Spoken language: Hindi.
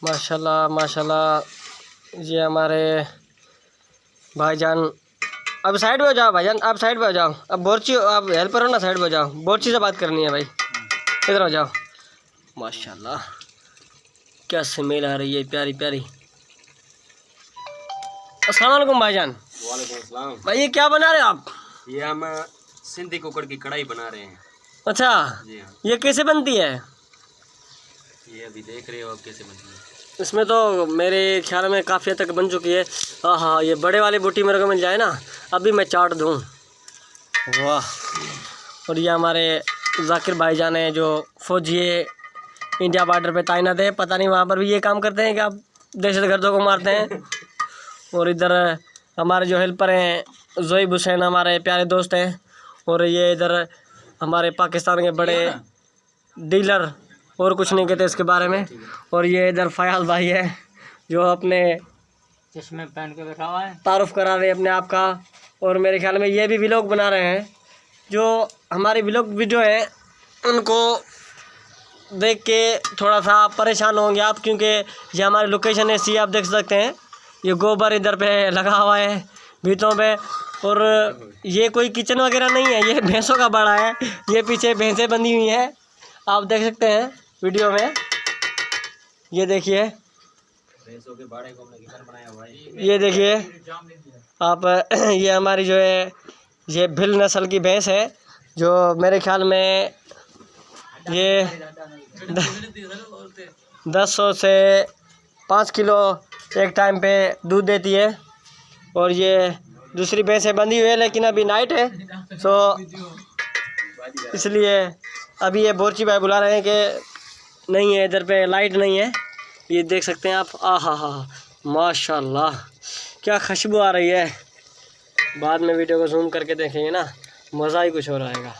माशाल्लाह माशाल्लाह। ये हमारे भाईजान, अब साइड में हो जाओ भाईजान, आप साइड में हो जाओ। अब बोर्ची, आप हेल्पर हो ना, साइड में हो जाओ, बोर्ची से बात करनी है भाई, इधर हो जाओ। माशाल्लाह क्या स्मेल आ रही है प्यारी प्यारी। अस्सलाम वालेकुम भाईजान। वालेकुम अस्सलाम। भाई ये क्या बना रहे हो आप? ये हम सिंधी कुकर की कढ़ाई बना रहे हैं। अच्छा, जी हाँ, ये कैसे बनती है? ये अभी देख रहे हो आप कैसे बनती है। इसमें तो मेरे ख्याल में काफ़ी हद तक बन चुकी है। हाँ हाँ, ये बड़े वाली बूटी मेरे को मिल जाए ना, अभी मैं चाट दूँ। वाह। और ये हमारे जाकिर भाईजान हैं जो फौजी है, इंडिया बॉर्डर पे तैनात है। पता नहीं वहाँ पर भी ये काम करते हैं कि आप दहशतगर्दों को मारते हैं। और इधर हमारे जो हेल्पर हैं ज़ोईब हुसैन, हमारे प्यारे दोस्त हैं। और ये इधर हमारे पाकिस्तान के बड़े डीलर, और कुछ नहीं कहते इसके बारे में। और ये इधर फयाज भाई है जो अपने चश्मे पहन के बैठा हुआ है, तारुफ करा रहे हैं अपने आप का। और मेरे ख्याल में ये भी व्लॉग बना रहे हैं। जो हमारी व्लॉग वीडियो है उनको देख के थोड़ा सा परेशान होंगे आप, क्योंकि ये हमारी लोकेशन ऐसी आप देख सकते हैं। ये गोबर इधर पे लगा हुआ है भीतों पे, और ये कोई किचन वगैरह नहीं है, ये भैंसों का बाड़ा है। ये पीछे भैंसें बंधी हुई हैं, आप देख सकते हैं वीडियो में। ये देखिए, भैंसों के बाड़े को हमने किधर बनाया भाई। ये देखिए आप। ये हमारी जो है ये भिल नस्ल की भैंस है, जो मेरे ख्याल में ये 1000 से 5 किलो एक टाइम पे दूध देती है। और ये दूसरी भैंसें बंधी हुई है, लेकिन अभी नाइट है तो इसलिए अभी ये बोरची भाई बुला रहे हैं कि नहीं है, इधर पे लाइट नहीं है। ये देख सकते हैं आप। आहा हा, माशाल्लाह क्या खुशबू आ रही है। बाद में वीडियो को जूम करके देखेंगे ना, मज़ा ही कुछ हो रहेगा।